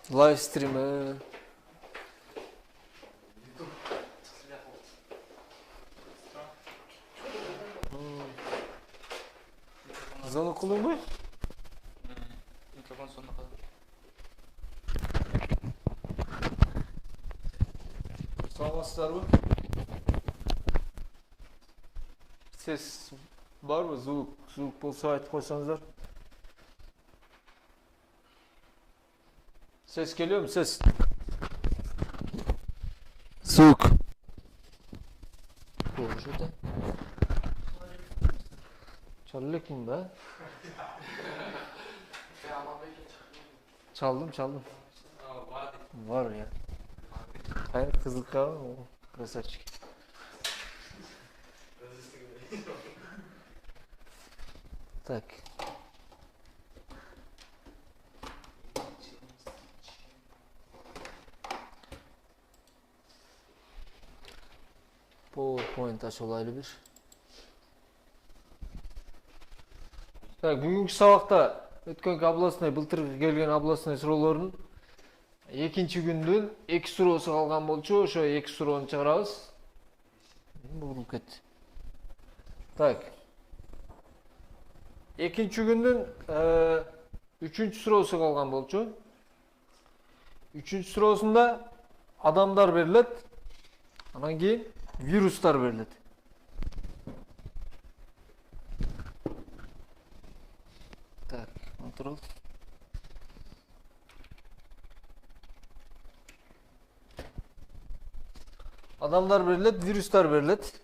Live stream. Звонок кылдың бай? Микрофон сонда қалды. Саламатсыздарбы? Сес барбы? Звук болса айтып койсоңуздар. Сес келиyormu? Сес. Звук. Боже. Çallık mı be? Çaldım. Var ya. Hayır kızlık var mı? Красавчик. Так. PowerPoint açılaylı bir. Так, бүгүнкү сабакта өткөн областной былтыр келген областной суроолордун экинчи күндүн 2 суроосу калган болчу, ошо 2 суроону чыгарабыз. Бурулуп кетти. Так. Экинчи күндүн 3-чү суроосу калган болчу. 3-чү суроосунда адамдар берилет, анан кийин вирустар берилет. Так, контрол. Адамдар берилет, вирустар берилет.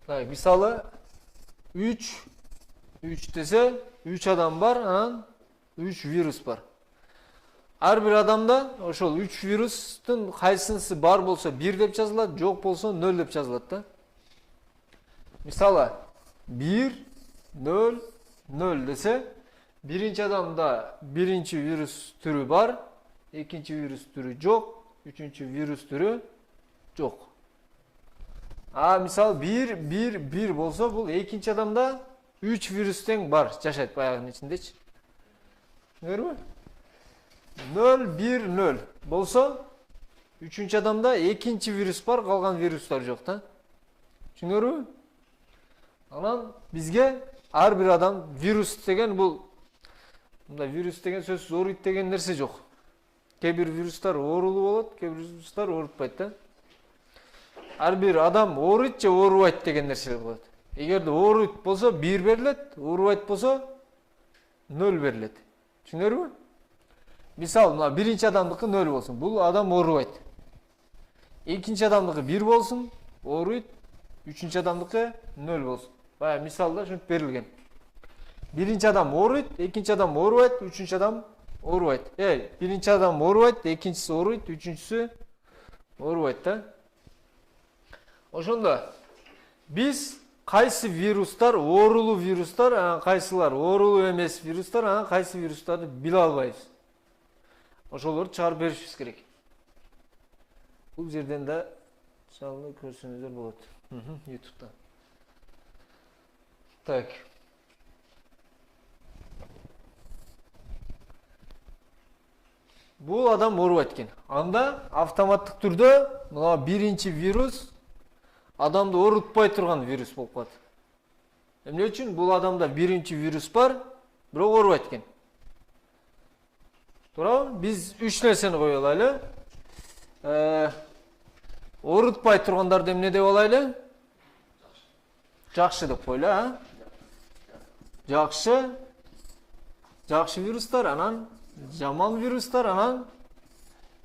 Так, мисалы 3 десе 3 адам бар, анан 3 вирус бар. Ар бир адамда ошол 3 вирустун кайсынысы бар болсо 1 деп жазылат, жок болсо 0 деп жазылат да. Мисалы 1, 0, 0 десе, биринчи адамда биринчи вирус түрү бар, экинчи вирус түрү жок, үчүнчү вирус түрү жок. Мисалы 1, 1, 1 болсо, бул экинчи адамда 3 вирус тең бар, жашайт баягынын ичиндечи. Түшүнүңөрбү? 0, 1, 0 болсо, үчүнчү адамда экинчи вирус бар, калган вирустар жок да. Түшүнүңөрбү? Анан бизге ар бир адам вирус деген бул мындай вирус деген сөзсүз ооруйт деген нерсе жок. Кээ бир вирустар оорулуу болот, кээ бир вирустар оорутпайт да. Ар бир адам ооруйт же оорубайт деген нерселер болот. Эгерде ооруйт болсо 1 берилет, оорубайт болсо 0 берилет. Түшүнүңөрбү? Мисалы, мына биринчи адамдыкы 0 болсун. Бул адам оорубайт. Экинчи адамдыкы 1 болсун, ооруйт. Үчүнчү адамдыкы 0 болсун. Бая мисалда ушинтип берилген. Биринчи адам ооруйт, экинчи адам оорубайт, үчүнчү адам оорубайт. Биринчи адам оорубайт, экинчиси ооруйт, үчүнчүсү оорубайт да. Ошондо биз кайсы вирустар оорулуу вирустар, кайсылар оорулуу эмес вирустар, кайсы вирустарды биле албайбыз. Ошолорду чыгарып беришибиз керек. Бул жерден да чалып көрсөңүздөр болот. YouTube'da. Так. Бул адам оорубайт экен. Анда автоматтык түрдө мына биринчи вирус адамды оорутпай турган вирус болуп калат. Эмне үчүн? Бул адамда биринчи вирус бар, бирок оорубайт экен. Туурабы? Биз 3 нерсени кое алайлы. Оорутпай тургандарды эмне деп алайлы? Жакшы деп койлу, Жакшы вирустар, анан жаман вирустар, анан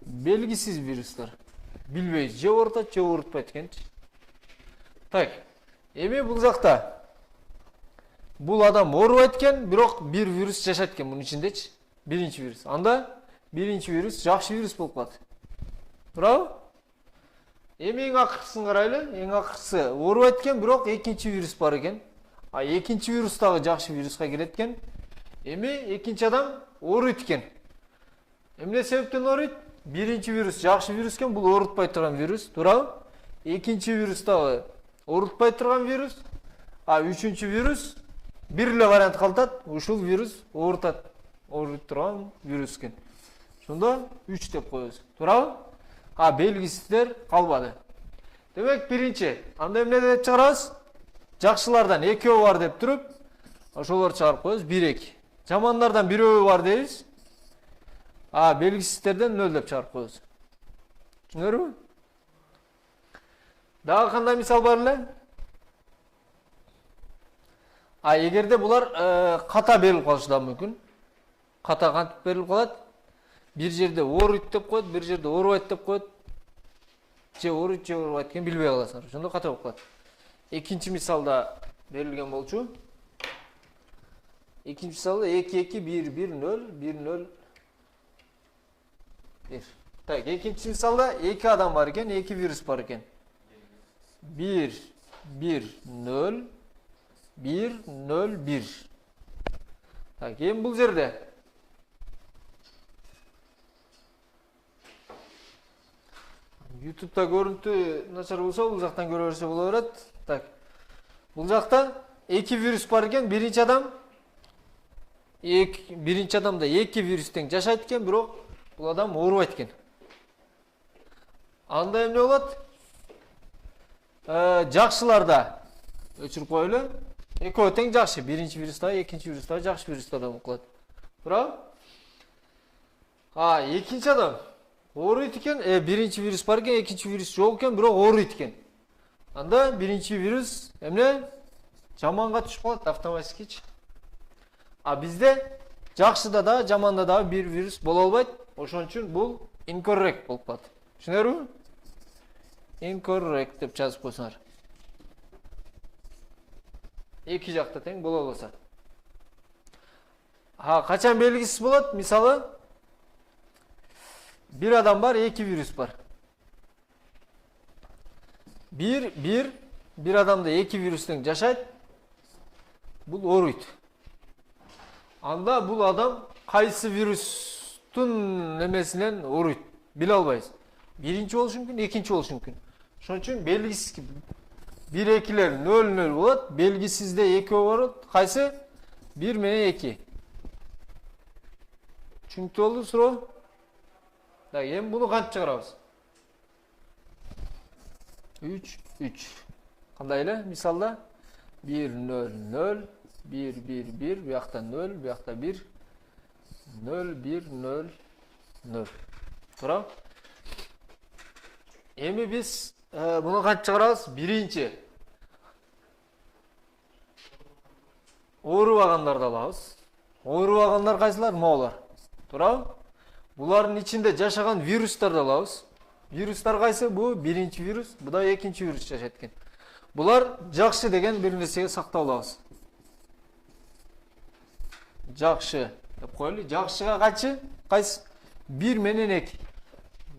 белгисиз вирустар. Билбейбиз, же оорутат, же оорутпайт экенчи. Так, эми бул жакта бул адам оорубайт экен, бирок бир вирус жашайт экен мунун ичиндечи. Биринчи вирус. Анда биринчи вирус жакшы вирус болуп калат. Туурабы? Эми эң акыркысын карайлы. Эң акыркысы оорубайт экен, бирок экинчи вирус бар экен. Экинчи вирус дагы жакшы вируска кирет экен. Эми экинчи адам ооруйт экен. Эмне себептен ооруйт? Биринчи вирус жакшы вирус экен, бул оорутпай турган вирус, туурабы? Экинчи вирус дагы оорутпай турган вирус. Үчүнчү вирус бир эле вариант калтат, ушул вирус оорутат. Ооруп турган вирус экен. Ошондо 3 деп коебуз. Туурабы? Белгисиздер калбады. Демек, биринчи, анда эмне деп чыгарабыз? Жакшылардан экөө бар деп туруп, ошолорду чыгарып коебуз 1-2. Жамандардан бирөө бар дейбиз. Белгисиздерден 0 деп чыгарып коебуз. Түшүнөрүңбү? Дагы кандай мисал бар эле? Эгерде булар ката берилип калышы да мүмкүн. Ката кантип берилип калат? Бир жерде ооруйт деп коет, бир жерде оорубайт деп коет. Же ооруйт, же оорубайт экенин билбей каласыңар. Ошондо ката болуп калат. Экинчи мисалда берилген болчу. Экинчи мисалда 2-2 1-1-0 1-0 1. Так, экинчи мисалда 2 адам бар экен, 2 вирус бар экен. 1-1-0 1-0-1. Так, эми бул жерде YouTube'da görüntü начар болсо, бул жактан көрө берсе боло берет. Так. Бул жакта 2 вирус бар экен, биринчи адам биринчи адамда 2 вирус тең жашайт экен, бирок бул адам оорубайт экен. Анда эмне болот? Жакшыларда өчүрүп коелу. Экөө тең жакшы, биринчи вируста, экинчи вируста жакшы вирустар болуп калат. Туурабы? Экинчи адам ооруйт экен, биринчи вирус бар экен, экинчи вирус жок экен, бирок ооруйт экен. Анда биринчи вирус эмне? Жаманга түшүп калат автоматически. Бизде жакшыда да, жаманда да бир вирус боло албайт. Ошон үчүн бул incorrect болуп калат. Түшүнөрүңбү? Incorrect деп жазып койсоңар. Эки жакта тең боло албаса. Качан белгисиз болот? Мисалы, bir adam var, 2 virüs var. Bir adamda 2 virüsten жашайт, бул ооруйт. Анда бул адам кайсы вирустун эмесинен ооруйт, биле албайбыз. Биринчи болушу мүмкүн, экинчи болушу мүмкүн. Ошон үчүн белгисиз 1-2-лер 0-0 болот, белгисизде экөө болот. Кайсы? 1 менен 2. Түшүнүктүү болду суроо? Да, эми буну кантип чыгарабыз? 3-3. Кандай эле? Мисалда 1-0-0, 1-1-1, буякта 0, буякта 1, 0-1-0-0. Туурабы? Эми биз буну кантип чыгарабыз? Биринчи оорубагандарды алабыз. Оорубагандар кайсылар? Могулар. Туурабы? Булардын ичинде жашаган вирустарды алабыз. Вирустар кайсы? Бу биринчи вирус, бу да экинчи вирус жашайт экен. Булар жакшы деген бир нерсеге сактап алабыз. Жакшы деп коелу. Жакшыга кайчы? Кайсы? 1 менен 2.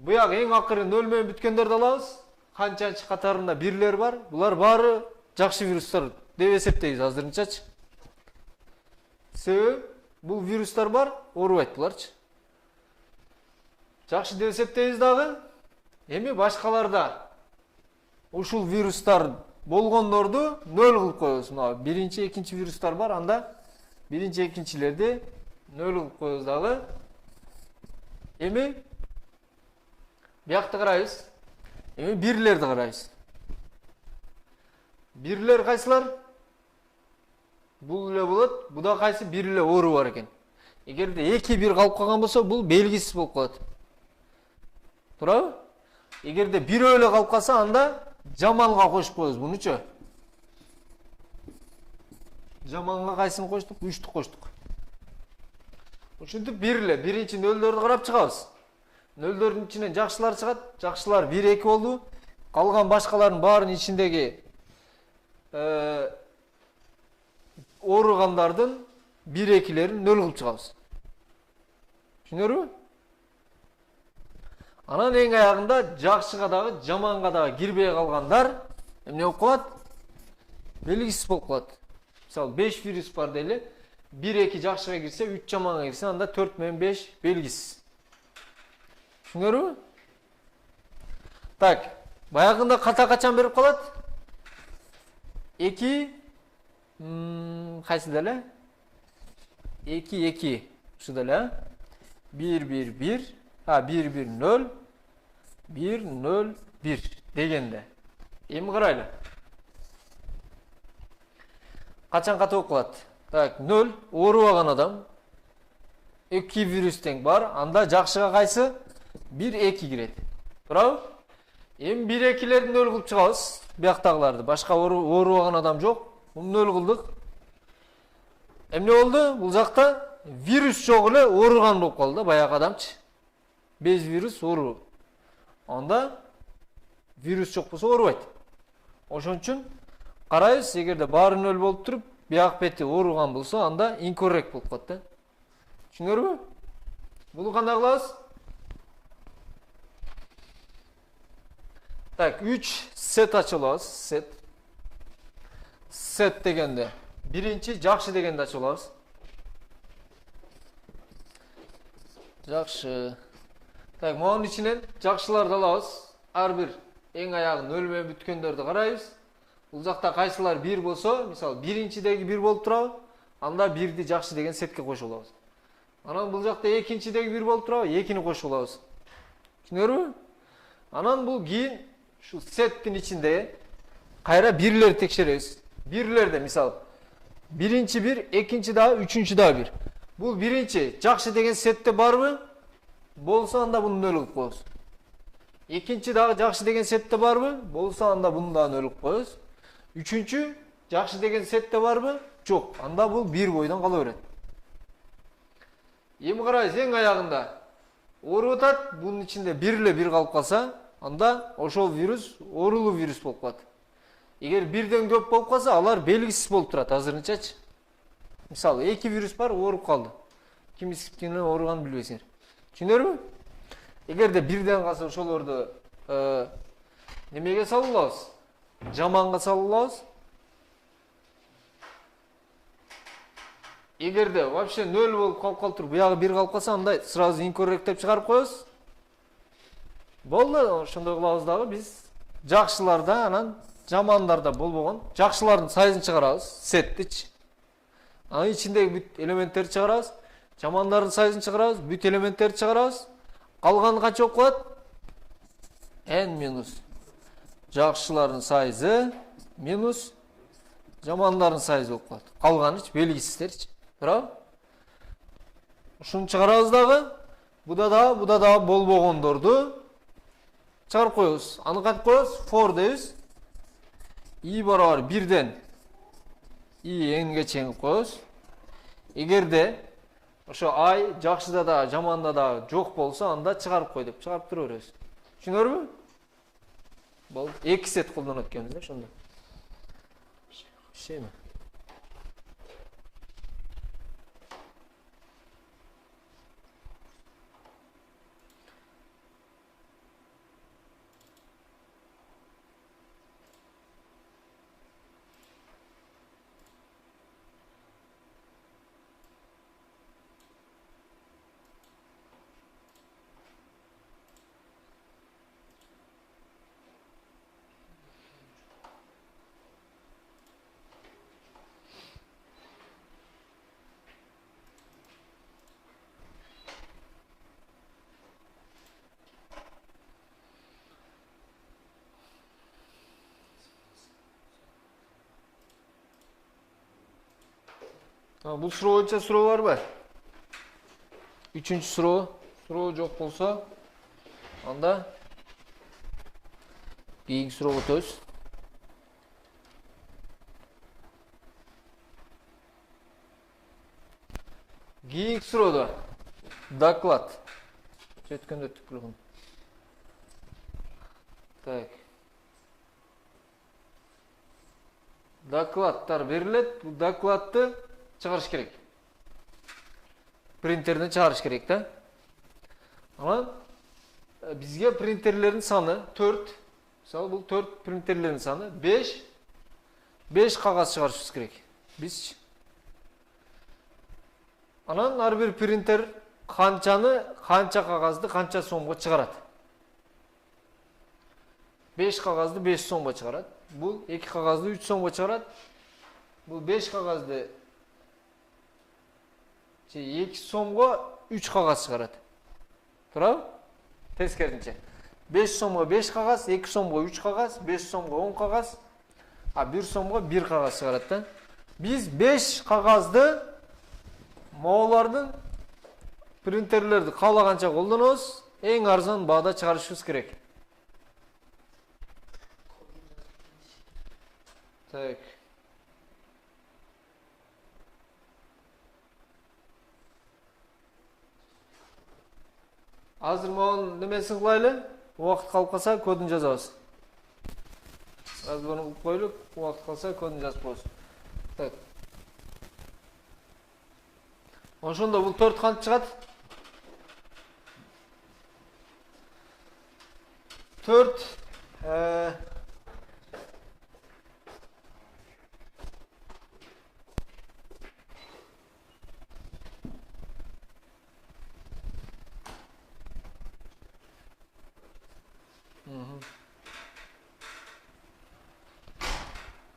Буяк эң акыры 0 менен бүткөндөрдү алабыз. Канчанчы катарында бирлер бар. Булар баары жакшы вирустар деп эсептейбиз азырынчачы. Себеби бул вирустар бар, оорубайт буларчы. Жакшы деп эсептейбиз дагы. Эми башкаларда ушул вирустар болгондорду 0 кылып коебуз. Мына биринчи, экинчи вирустар бар, анда биринчи, экинчилерди 0 кылып коебуз дагы. Эми биякты карайбыз. Эми бирлерди карайбыз. Бирлер кайсылар? Бул эле болот. Буда кайсы? Бир эле оору бар экен. Эгерде 2-1 калып калган болсо, бул белгисиз болуп калат. Туурабы? Эгерде бирөө эле калып калса, анда жаманга кошуп коебуз мунучу. Жаманга кайсын коштук? 3-тү коштук. Ушинтип бир эле биринчи нөлдөрдү карап чыгабыз. Нөлдөрдүн ичинен жакшылар чыгат. Жакшылар 1-2 болду. Калган башкалардын баарынын ичиндеги ооругандардын 1-2-лерин 0 кылып чыгабыз. Түшүнөрбү? Анан эң аягында жакшыга дагы, жаманга дагы кирбей калгандар эмне болуп калат? Белгисиз болуп калат. Мисалы 5 вирус бар дейли. 1-2 жакшыга кирсе, 3 жаманга кирсе, анда 4 менен 5 белгисиз. Түшүнөрбү? Так, баягында ката качан берип калат? 2 кайсы деле? 2 2 ушул деле. 1 1 1 1 1 0 1 0 1 дегенде. Эми карайлы. Качан ката болуп калат? Так, 0 оорубаган адам 2 вирус тең бар. Анда жакшыга кайсы? 1 2 кирет. Туурабы? Эми 1 2лерди 0 кылып чыгабыз. Бияктагыларды. Башка оорубаган адам жок. Муну 0 кылдык. Эмне болду? Бул жакта вирус жок эле ооруган болуп калды, баягы адамчы. Без вирус оору. Анда вирус жок болсо оорубайт. Ошон үчүн карайбыз, эгерде баары 0 болуп туруп, бияк бети ооруган болсо, анда incorrect болуп калат да. Түшүнөрбү? Буну кандай кылабыз? Так, 3 сет ачып алабыз. Сет. Сет дегенде биринчи жакшы дегенде ачып алабыз. Жакшы. Так, монун ичинен жакшыларды алабыз. Ар бир эң аягы 0 менен бүткөндөрдү карайбыз. Бул жакта кайсылар 1 болсо, мисалы биринчидеги 1 болуп турабы, анда 1ди жакшы деген сетке кошуп алабыз. Анан бул жакта экинчидеги 1 болуп турабы, 2ни кошуп алабыз. Түшүнөрбү? Анан бул кийин ушул сеттин ичинде кайра бирлерди текшеребиз. Бирлерде мисалы биринчи 1, экинчи дагы, үчүнчү дагы 1. Бул биринчи жакшы деген сетте барбы? Болсо анда буну 0 кылып коебуз. Экинчи дагы жакшы деген сетте барбы? Болсо анда буну дагы 0 кылып коебуз. Үчүнчү жакшы деген сетте барбы? Жок. Анда бул 1 бойдон кала берет. Эми карайбыз, эң аягында ооруп атат, бунун ичинде 1 эле 1 калып калса, анда ошол вирус оорулуу вирус болуп калат. Эгер бирден көп болуп калса, алар белгисиз болуп турат азырынчачы. Мисалы 2 вирус бар, ооруп калды. Кимисинен ооруганын билбейсиңер. Түшүнөрбү? Эгерде бирден калса ошолорду немеге салуулабыз? Жаманга салуулабыз. Эгерде вообще 0 болуп калып калып туруп, буягы 1 калып калса, анда сразу incorrect деп чыгарып коебуз. Болду, ошондой кылабыз дагы биз. Жакшыларда, анан жамандарда болбогон жакшылардын сайзын чыгарабыз, сеттичи. Анын ичиндеги бүт элементтерди чыгарабыз. Жамандардын сайзын чыгарабыз, бүт элементтерди чыгарабыз. Калганы канча болуп калат? N минус жакшылардын сайзы минус жамандардын сайзы болуп калат. Калганычы белгисиздерчи. Туурабы? Ушуну чыгарабыз дагы. Буда дагы болбогондорду чыгарып коебуз. Аны кантип коебуз? For дейбиз. I барабар 1ден I N'ге чейин коебуз. Эгерде ошо I жакшыда да, жаманда да жок болсо, анда чыгарып кой деп чыгарып тура беребиз. Түшүнөрбү? Болду. 2 сет колдонот экенбиз да ошондо. Шейми? Бул суроо боюнча суроо барбы? Үчүнчү суроо. Суроо жок болсо, анда кийинки суроого өтөбүз. Кийинки суроодо доклад. Өткөндө түкүлгөн. Так. Докладтар берилет. Бул докладты чыгарыш керек. Принтерден чыгарыш керек да. Анан бизге принтерлердин саны 4. Мисалы бул 4 принтерлердин саны 5. 5 кагаз чыгарышыбыз керек. Биз анан ар бир принтер канча кагазды канча сомго чыгарат. 5 кагазды 5 сомго чыгарат. Бул 2 кагазды 3 сомго чыгарат. Бул 5 кагазды же 2 сомго 3 кагаз чыгарат. Туурабы? Тескеринче. 5 сомго 5 кагаз, 2 сомго 3 кагаз, 5 сомго 10 кагаз, а 1 сомго 1 кагаз чыгарат да. Биз 5 кагазды моолардын принтерлерди каалаганча колдонобуз, эң арзан баада чыгарышыбыз керек. Так. Азыр моун немесин кылайлы? Убакыт калып калса кодун жазабыз. Разборун кылып коелук, убакыт калса кодун жазып коебуз. Так. Ошондо бул 4 кантип чыгат? 4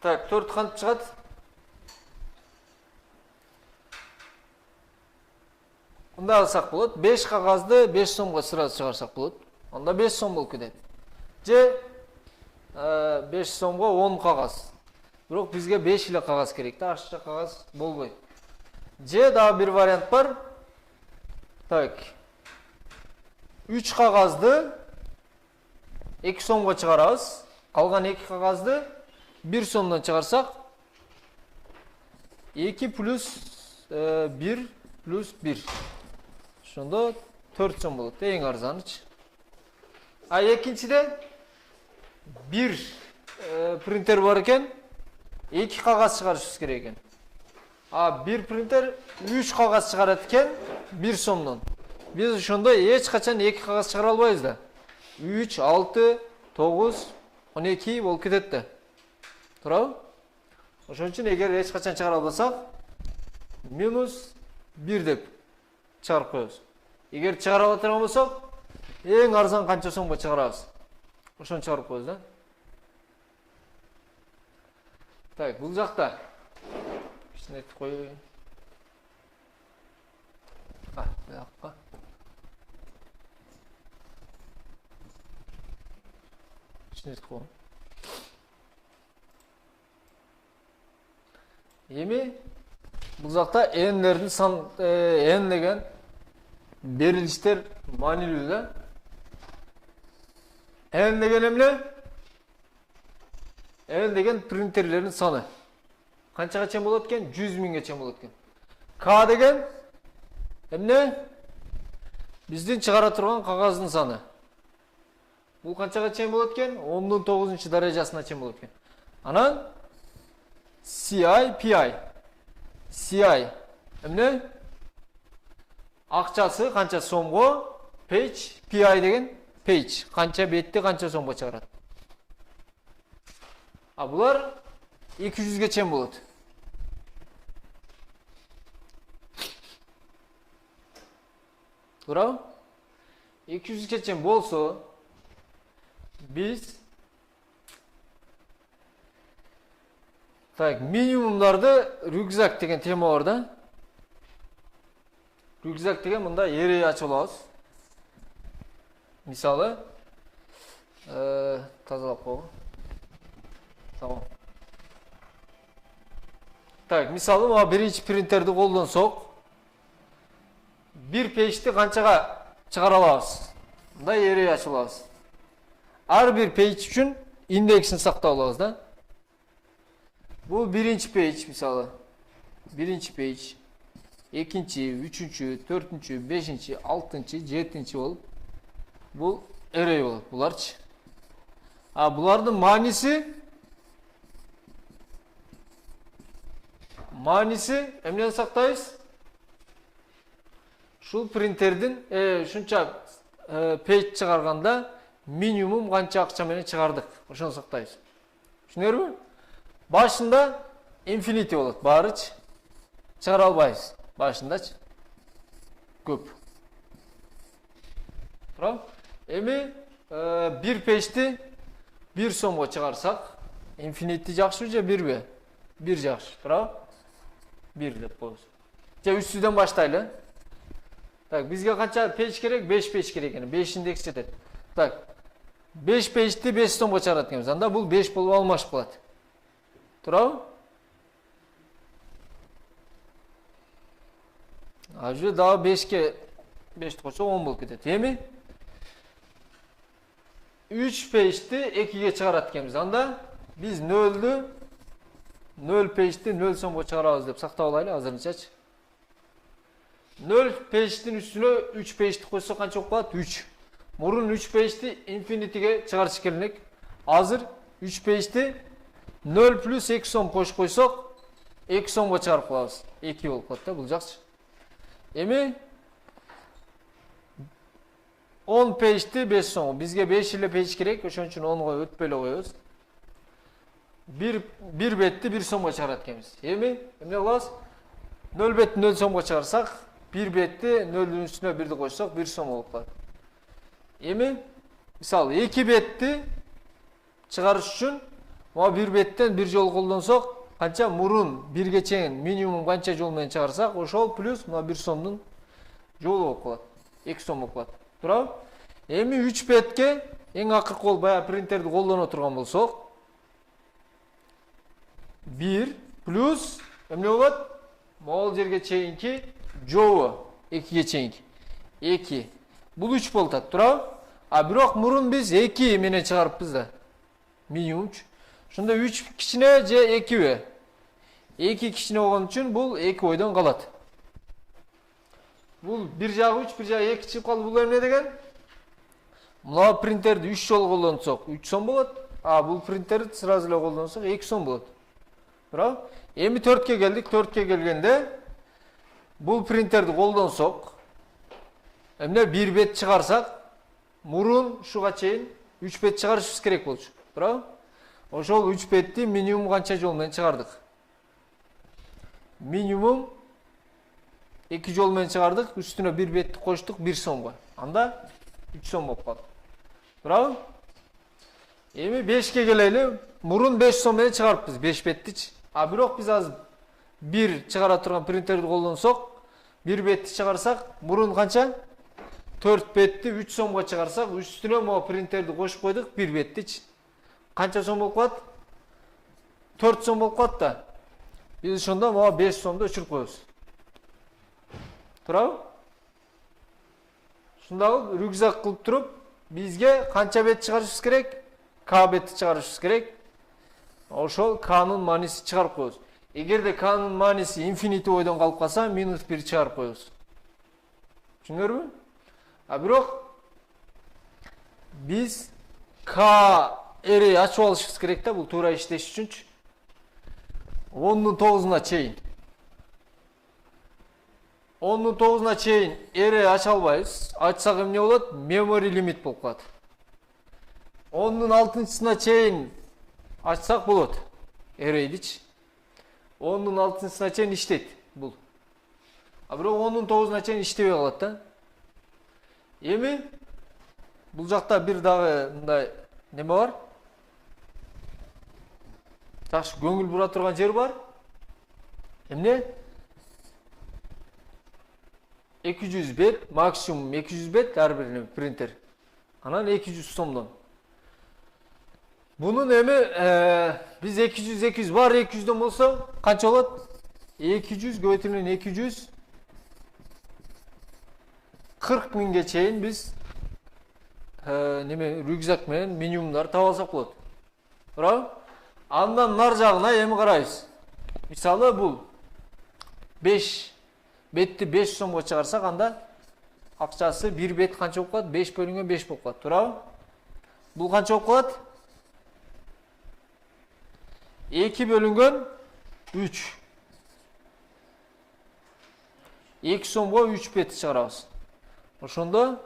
Так, 4 кантип чыгат? Мындай алсак болот. 5 кагазды 5 сомго сразу чыгарсак болот. Анда 5 сом болуп кетет. Же 5 сомго 10 кагаз. Бирок бизге 5 эле кагаз керек да, ашча кагаз болбойт. Же дагы бир вариант бар. Так. 3 кагазды 2 сомго чыгарабыз. Калган 2 кагазды 1 сомдон чыгарсак 2 плюс 1 плюс 1. Ошондо 4 сом болот. Эң арзаныч. А экинчиден бир принтер бар экен, 2 кагаз чыгарышыбыз керек экен. А бир принтер 3 кагаз чыгарат экен 1 сомдон. Биз ошондо эч качан 2 кагаз чыгара албайбыз да. 3, 6, 9, 12 болуп кетет да. Туурабы? Ошон үчүн эгер эч качан чыгара албасак, минус 1 деп чыгарып коебуз. Эгер чыгара ала турган болсок, эң арзан канча сомго чыгарабыз? Ошону чыгарып коебуз да. Так, бул жакта кичине этип коеюн. Буякка. Кичине этип коеюн. Эми бул жакта энлердин сан эн деген берилиштер маанилүү да. N деген эмне? N деген принтерлердин саны. Канчага чейин болот экен? 100 миңге чейин болот экен. K деген эмне? Биздин чыгара турган кагаздын саны. Бул канчага чейин болот экен? 10-дун 9-чу даражасына чейин болот экен. Анан CI, PI. CI эмне? Акчасы канча сомго, page, PI деген page, канча бетти канча сомго чыгарат. А булар 200ге чейин болот. Туурабы? 200ге чейин болсо, биз так, минимумдарды рюкзак деген тема бар да. Рюкзак деген мында эре ачып алабыз. Мисалы, тазалап койгон. Tamam. Так, мисалы, мына биринчи принтерди колдонсок, бир пейджди канчага чыгара алабыз? Мындай эре ачып алабыз. Ар бир пейдж үчүн индексин сактап алабыз да. Бул биринчи пейдж, мисалы. Биринчи пейдж, экинчи, үчүнчү, төртүнчү, бешинчи, алтынчы, жетинчи болуп, бул эре болот, буларчы. А булардын мааниси эмнени сактайбыз? Ушул принтердин ушунча пейдж чыгарганда минимум канча акча менен чыгардык, ошону сактайбыз. Түшүнөрбү? Башында infinity болот, баарычы. Чыгара албайбыз. Башындачы. Көп. Туурабы? Эми бир пейджди 1 сомго чыгарсак, infinity жакшыбы же 1би? 1 жакшы, туурабы? 1 деп коебуз. же үстүдөн баштайлы. Так, бизге канча печ керек? 5 печ керек экен. 5 индекс жетет. Так, 5 печти 5 сомго чыгарат экенбиз. Анда бул 5 болуп алмашып калат. Туурабы? Ажы дагы 5ке 5 койсок 10 болуп кетет. Эми 3 печти 2ге чыгарат экенбиз. Анда биз 0 печти 0 сомго чыгарабыз деп сактап алайлы азырынчачы. 0 печтин үстүнө 3 печти койсок канча болуп калат? 3. Мурун 3 печти инфинитиге чыгарыш келинек. Азыр 3 печти 0 плюс 2 сом кошуп койсок 2 сомго чыгарып калабыз. 2 болуп калат да, бул жакшы. Эми 10 печти 5 сом. Бизге 5 эле печ керек, ошон үчүн 10го өтпөй эле коебуз. Bir бетти 1 сомго чыгарат экенбиз. Эми эмне кылабыз? 0 бетти 0 сомго чыгарсак, 1 бетти 0-дун үстүнө 1ди койсок 1 сом болуп калат. Эми мисалы 2 бетти чыгарыш үчүн могу 1 беттен 1 жолу колдонсок, канча мурун 1ге чейин минимум канча жол менен чыгарсак, ошол плюс мына 1 сомдун жолу болуп калат. 2 сом болуп калат. Туурабы? Эми 3 бетке эң акыркы кол баягы принтерди колдоно турган болсок, 1 плюс эмне болот? Могул жерге чейинки жобу 2ге чейинки 2. Бул 3 болуп атат, туурабы? А бирок мурун биз 2 менен чыгарыппыз да. Минимумчу. Ошондо 3 кичине же 2би? 2 кичине болгон үчүн бул 2 ойдон калат. Бул бир жагы 3, бир жагы 2 чыгып калды. Бул эмне деген? Мына принтерди 3 жолу колдонсок 3 сом болот. А бул принтерди сразу эле колдонсок 2 сом болот. Туурабы? Эми 4ке келдик. 4ке келгенде бул принтерди колдонсок, эмне 1 бет чыгарсак, мурун ушуга чейин 3 бет чыгарышыбыз керек болчу. Туурабы? Ошол 3 бетти минимум канча жол менен чыгардык? Минимум 2 жол менен чыгардык, үстүнө 1 бетти коштук 1 сомго. Анда 3 сом болуп калды. Туурабы? Эми 5ке келели. Мурун 5 сом менен чыгарыппыз 5 беттичи. А бирок биз азыр 1 чыгара турган принтерди колдонсок, 1 бетти чыгарсак, мурун канча? 4 бетти 3 сомго чыгарсак, үстүнө могу принтерди кошуп койдук 1 беттичи. Канча сом болуп калат? 4 сом болуп калат да. Биз ошондо могу 5 сомду өчүрүп коебуз. Туурабы? Ушундагы рюкзак кылып туруп, бизге канча бет чыгарышыбыз керек? К бетти чыгарышыбыз керек. Ошол К'нын мааниси чыгарып коебуз. Эгерде К'нын мааниси инфинити ойдон калып калса, -1 чыгарып коебуз. Түшүндүңөрбү? А бирок биз К эри ачып алышыбыз керек да, бул туура иштеш үчүнчү. 10-нун 9-уна чейин. 10-нун 9-уна чейин эри ача албайбыз. Ачсак эмне болот? Memory limit болуп калат. 10-нун 6-сына чейин ачсак болот. Эрейдичи. 10-нун 6-сына чейин иштейт бул. А бирок 10-нун 9-уна чейин иштебей калат да. Эми бул жакта бир дагы мындай неме бар? Жакшы көңүл бура турган жер бар. Эмне? 200 бет, максимум 200 бет ар бир принтер. Анан 200 сомдон. Бунун эми биз 200 бар 200дөн болсо канча болот? 200 көбөйтүлгөн 200 40 миңге чейин биз неме рюкзак менен минимумдар таап алсак болот. Туурабы? Андан нар жагына эми карайбыз. Мисалы бул 5 бетти 5 сомго чыгарсак, анда акчасы 1 бет канча болуп калат? 5 бөлүнгөн 5 болуп калат. Туурабы? Бул канча болуп калат? 2 бөлүнгөн 3. 2 сомго 3 бетти чыгарабыз. Ошондо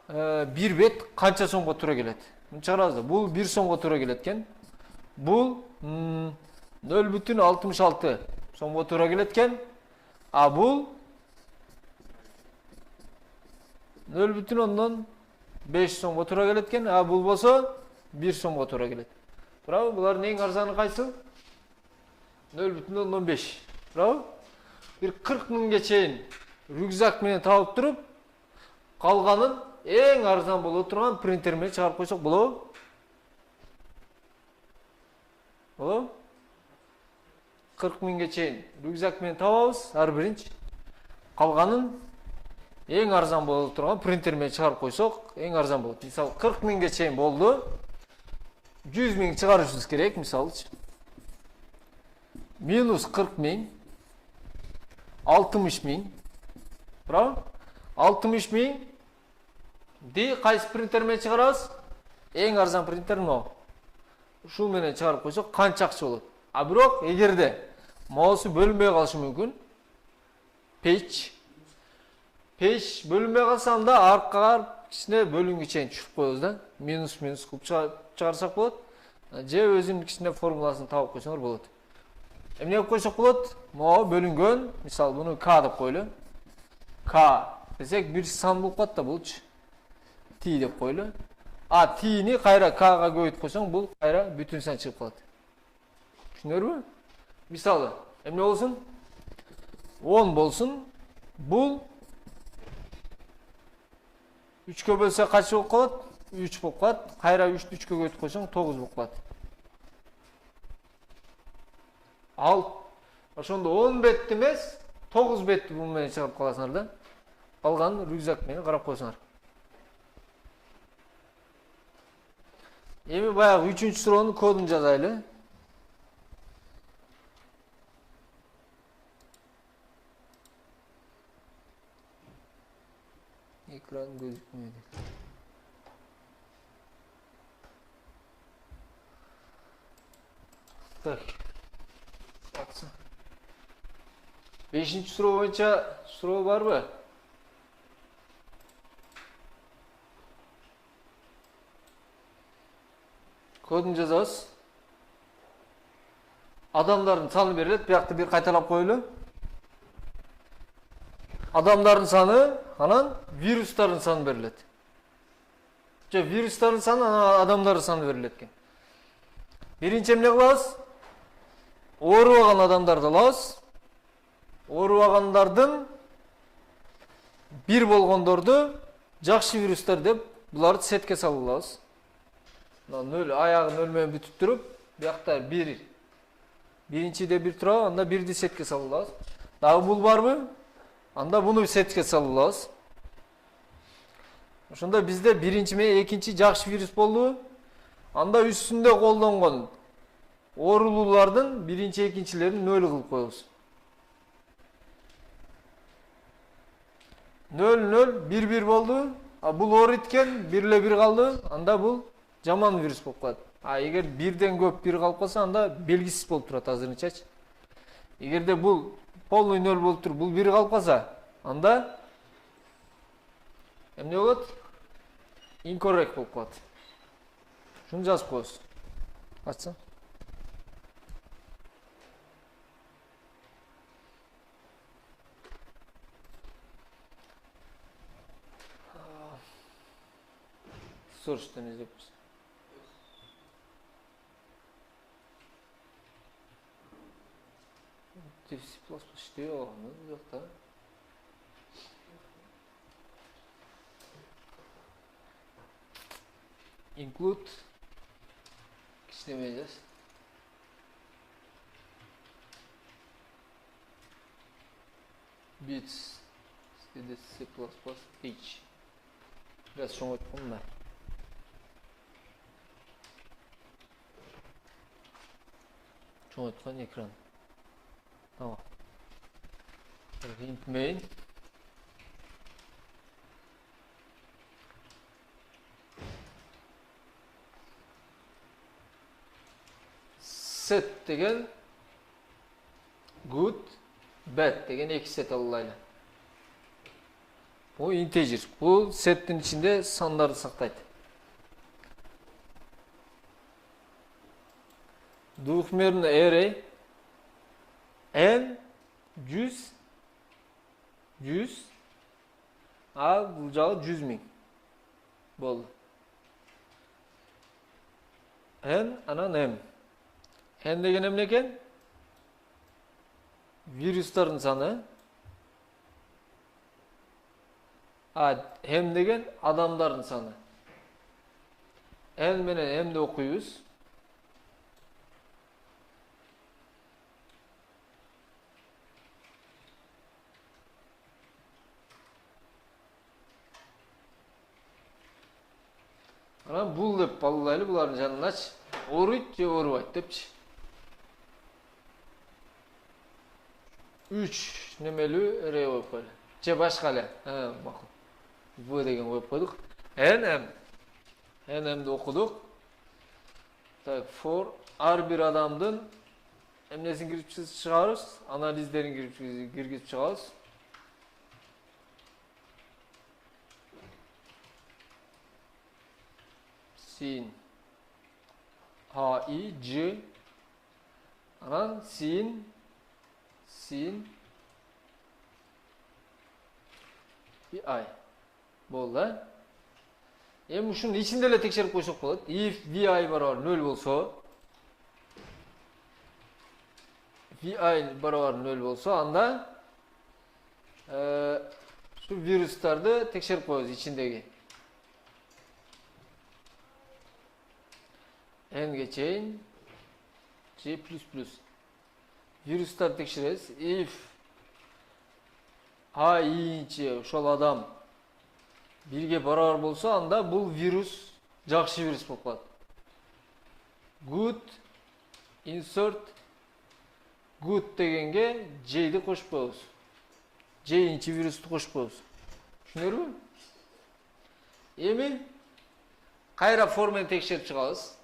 1 бет канча сомго туура келет? Муну чыгарабыз да. Бул 1 сомго туура келет экен. Бул 0,66 сомго туура келет экен. А бул 0,5 сомго туура келет экен. А бул болсо 1 сомго туура келет. Туурабы? Булардын эң арзаны кайсы? 0,5. Туурабы? bir 40 mingге чейин рюкзак менен табып туруп, калганын эң арзан боло турган принтер менен чыгарып койсок болобу? Болобу? 40 мingге чейин рюкзак менен табабыз, ар биринчи. Калганын эң арзан боло турган принтер менен чыгарып койсок, эң арзан болот. Мисалы 40 мingге чейин болду. 100 миң чыгарышыбыз керек, мисалычы. Минус 40 миң, 60 миң. Браво? 60 миң ди кайсы принтер менен чыгарабыз? Эң арзан принтер мынау. Ушул менен чыгарып койсок канча акча болот? А бирок эгерде маусу бөлүнбөй калышы мүмкүн. Печ бөлүнбөй калса, анда аркага кичине бөлүнгү чейин түшүрүп коебуз да. Минус кылып чыгарсак болот. Же өзүнүн кичине формуласын табып койсоңор болот. Эмне деп койсок болот? Могу бөлүнгөн, мисалы буну К деп койлу. К десек бир сан болуп калат да, булчу Ти деп койлу. А Тини кайра Кга көбөйтүп койсоң, бул кайра бүтүн сан чыгып калат. Түшүнөрбү? Мисалы, эмне болсун? 10 болсун. Бул 3-кө бөлсө качы болуп калат? 3 болуп калат. Кайра 3-тү 3-кө көбөйтүп койсоң 9 болуп калат. Ал ошондо 10 бетти эмес, 9 бетти бул менен чыгарып каласыңар да. Калганын рюкзак менен карап койсоңор. Эми баягы 3-үнчү суроонун кодун жазайлы. Экран gözükmüyor. Так. Baksana. 5-ci soru boyunca soru var mı? Kodunu жазабыз. Adamların sаны берилет, биякта бир кайталап коелу. Adamların sаны, анан вирустардын саны берилет. Же вирустардын саны, анан адамдардын саны берилет экен. Биринчи эмне кылабыз? Оорубаган адамдарды алабыз. Оорубагандардын бир болгондорду жакшы вирустар деп буларды сетке салып алабыз. Нөл аягы нөл менен бүтүп туруп, биякта биринчиде бир турабы, анда бирди сетке салып алабыз. Дагы бул барбы? Анда буну сетке салып алабыз. Ошондо бизде биринчи менен экинчи жакшы вирус болду. Анда үстүндө колдонгон оорулуулардын биринчи экинчилерин нөл кылып коебуз. 0-0-1-1 болду. А бул оориткен, 1-1 калды. Анда бул жаман вирус болуп калат. А эгер бирден көп бир калып калса, анда белгисиз болуп турат азырынчачы. Эгерде бул полный 0 болуп туруп, бул 1 калып калса, анда эмне болот? Incorrect болуп калат. Шуну жазып коебуз. Ачсаң. Soruштан изеп. C++ işliyor olanı yok da. Include işlemeyeceğiz. Bits istedi C++ H. Biraz şunu yapalım da. Şunu yapalım ekran. Tamam. Int main. Set деген good, bad деген эки сет алайлы. Bu integer. Bu setin içinde sanları saktaydı. Двухмерный array n 100 a бұл жағы 100 000 болды. N анан m. N деген эмне экен? вирустардың саны. М деген адамдардың саны. N менен M'ди окуйбуз. Анан бул деп алайлы, булардын жаныначы. Оруйт же орубайт депчи. 3 немелүү ре коюп койлу. Же башка эле. Макул. В деген коюп койдук. N M'ди окудук. Так, for ар бир адамдын эмнесин кирип чыгарабыз? Анализдерин киргизип чыгабыз. Sin A I J анан sin I болду. Эми ушунун ичинде эле текшерип койсок болот. If vi барабар 0 болсо, анда şu вирустарды текшерип коебуз ичиндеги. N'ге чейин G++. Вирустарды текшеребиз. If A ийинчи ошол адам бирге барабар болсо, анда бул вирус жакшы вирус болуп калат. Good insert good дегенге J'ди кошуп коебуз. J'инчи вирусту кошуп коебуз. Түшүнөрбү? Эми кайра форманы текшерип чыгабыз.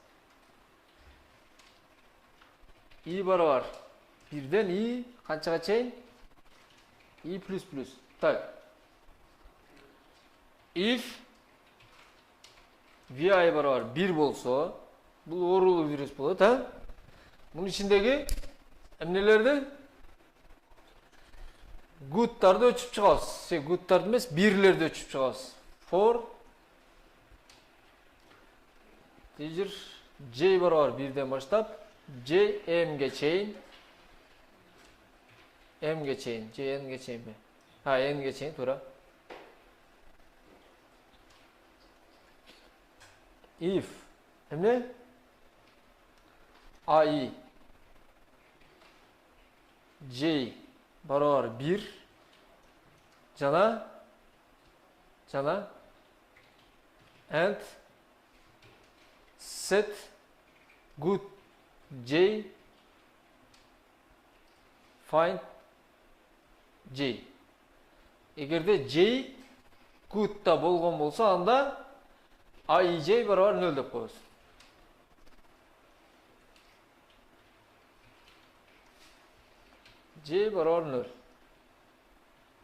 I барабар бирден I канчага чейин? I++. Так. If vi барабар 1 болсо, бул оорулуу вирус болот, Мунун ичиндеги эмнелерди? Good'тарды өчүп чыгабыз. Good'тарды эмес, бирлерди өчүп чыгабыз. For teacher J барабар 1ден баштап J M'ге чейин. M'ге чейин, J N'ге чейинби? N'ге чейин, туура. If эмне? I J барабар 1 жана and set good J find J. Эгерде J good'та болгон болсо, анда I J барабар 0 деп коебуз. J барабар 0.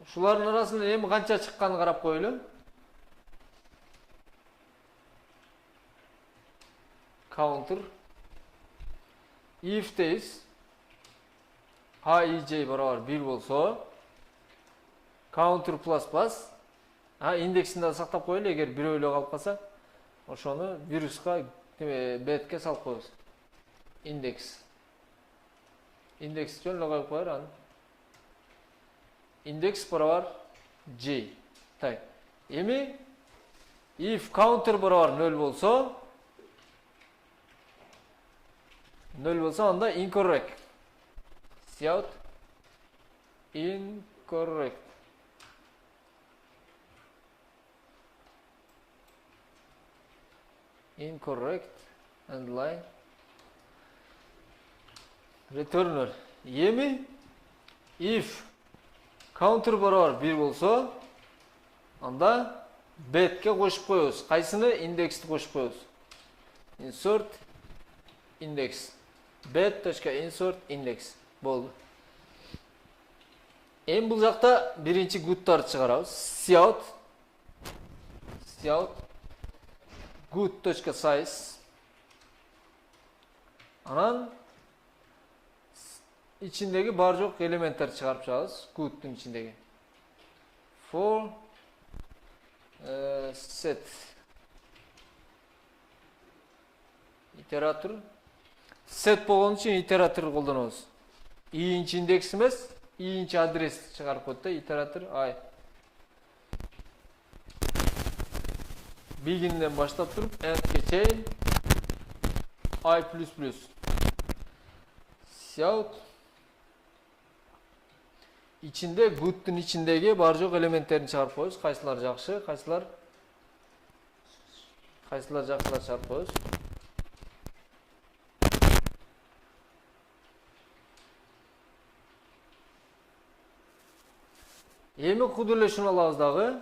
Ушулардын арасында эми канча чыкканын карап коелу. Counter if дейбиз. I J барабар 1 болсо, counter plus индексин да сактап коелу. Эгер бирөө эле калып калса, ошону вируска бетке салып коебуз. Индекс жөн эле коюп коелу. Индекс барабар J. Так. Эми if counter барабар 0 болсо, анда incorrect. Cout incorrect. Incorrect and line returner. Эми if counter барабар 1 болсо, анда betке кошуп коебуз. Кайсыны? Индексти кошуп коебуз. Insert index. bet.insert index болду. Эми бул жакта биринчи good'тарды чыгарабыз. Cout good.size. Анан ичиндеги бар жок элементтерди чыгарып чыгабыз. Good'тун ичиндеги. For set итератор. Set болгон үчүн итератор колдонобуз. Ийинчи индекс эмес, i'inchi адрес чыгарып коет да, итератор I. Begin'den başlap turup end'e чейин I++. Shout. İçinde good'un içindeki бар жок элементтерин чыгарып коебуз. Кайсылар жакшы, кайсылар жакшылар чыгарып коебуз. Эми куду эле шуну алабыз дагы.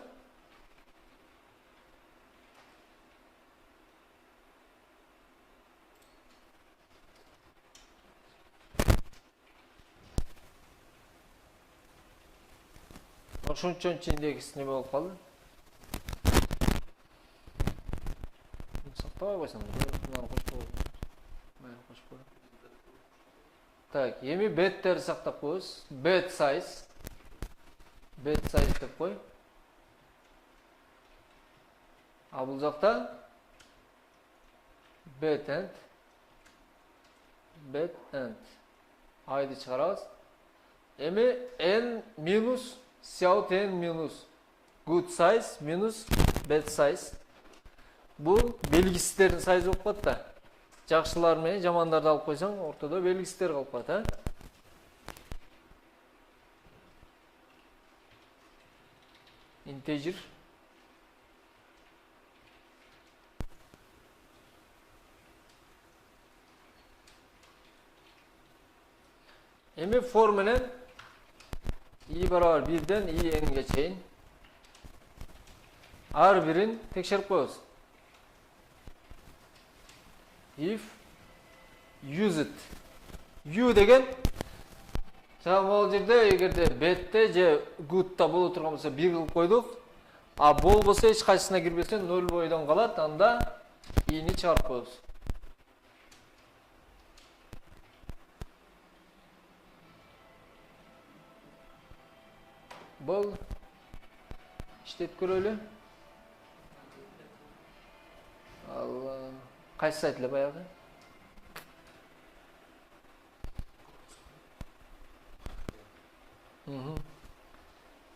Ошончон içindegisi неме болуп калды? Сактабай койсоң, мынаны кошуп коебуз. Мына кошуп коебуз. Так, эми беттерди сактап коебуз. Bet size. Bet size деп кой. А бул жакта bet end. Bet end. Айды чыгарабыз. Эми n минус shout n минус good size минус bad size. Бул белгисиздердин сайзы болуп калат да. Жакшылар менен жамандарды алып койсоң, ортодо белгисиздер калып калат, а? Integer. Эми for менен i барабар 1ден i n'ге чейин ар бирин текшерип коебуз. If use it. U деген могул жерде эгерде betте же good'та боло турган болсо 1 кылып койдук. А болбосо эч кайсысына кирбесе 0 бойдон калат, анда i'ни чыгарып коебуз. Бұл іштеп көрөлі. Алла, қайсы сайтлы баяғы?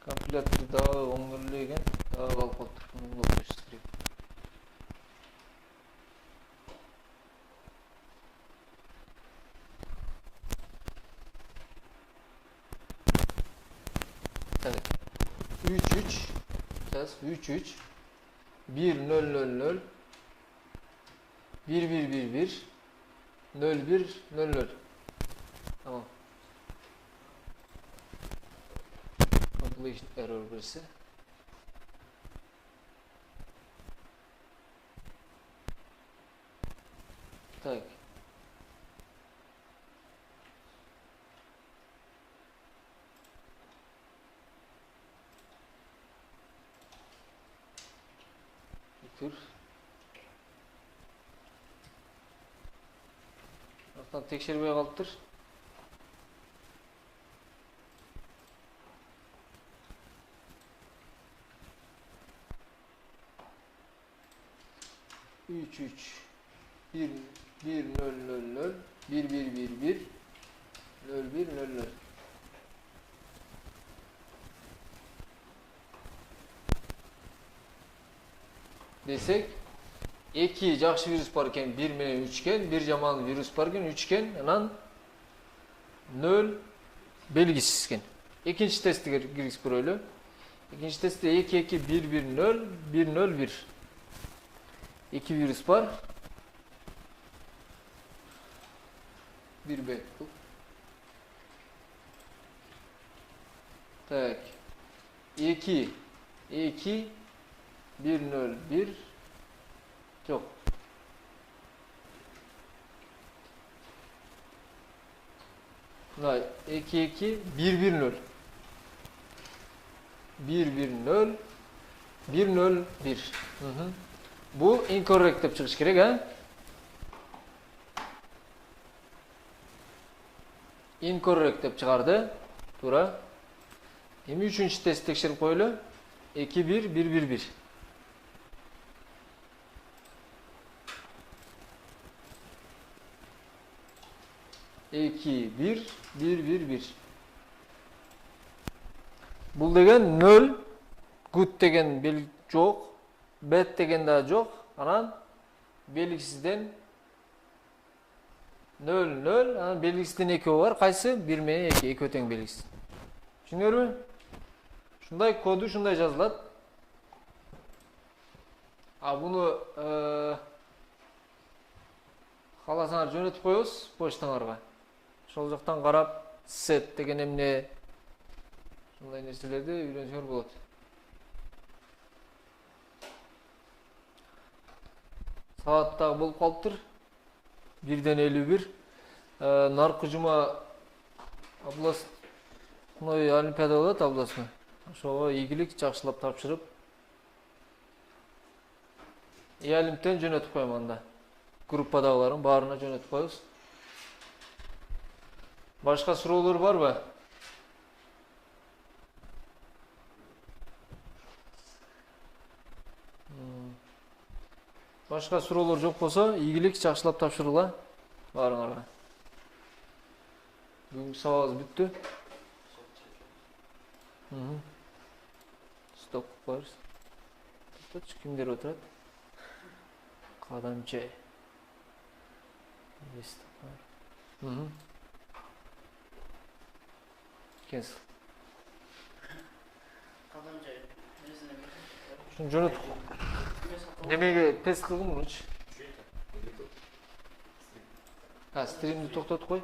Компилятор дағы оңырлеген, дағы алып отыр. Evet. 3 1 0 0 0 1 1 1 1 0 1 0 0. Tamam. Compilation error birisi. Так. Артынан текшербей калыптыр. Üç 1 1 0 0 0 1 1 1 1 0 1 0 0. Desek 2 жакшы вирус бар экен, 1 менен 3 экен, 1 жаман вирус бар экен, 3 экен, анан 0 белгисиз экен. Экинчи тестти киргизип көрөлү. Экинчи тестте 2 2 1 1 0 1 0 1. 2 вирус бар. 1 Б. Так. 2 2 1 0 1 yok. Vay 2 2 1 1 0 1 1 0 1 0 1. Bu incorrect деп çıkış gerek ha? Incorrect деп çıkardı. Tura. Hem 3. test tekşirip koyulu. 2 1 1 1 1. İki, bir, bir, bir, bir. Бұл деген 0, good деген белгі жоқ, bad деген да жоқ. Анан белгісізден 0, 0, анан белгісізден 2 бар. Қайсы? 1 мен 2, 2 тең белгісіз. Түсінерме? Шундай коду шундай жазылады. А бұны қаласаңар жөнөтүп коебуз почтаңарга. Шол жактан карап, set деген эмне шундай нерселерди үйрөнсөңөр болот. Саат дагы болуп калыптыр. 1:51. Наркы жума областной олимпиада болот, областной. Ошого ийгилик жакшылап тапшырып, Ялимтен жөнөтүп коем анда. Группадагылардын баарына жөнөтүп коебуз. Башка суроолор барбы? Башка суроолор жок болсо, ийгилик жакшылап тапшыргыла баарыңарга. Бүгүнкү сабагыбыз бүттү. Стоп коебуз. Кимдер отурат? Кадамчы. Cancel. Şunu jönөт. Немеге тест кылгын мунчу? Ha, стримди токтотуп кой.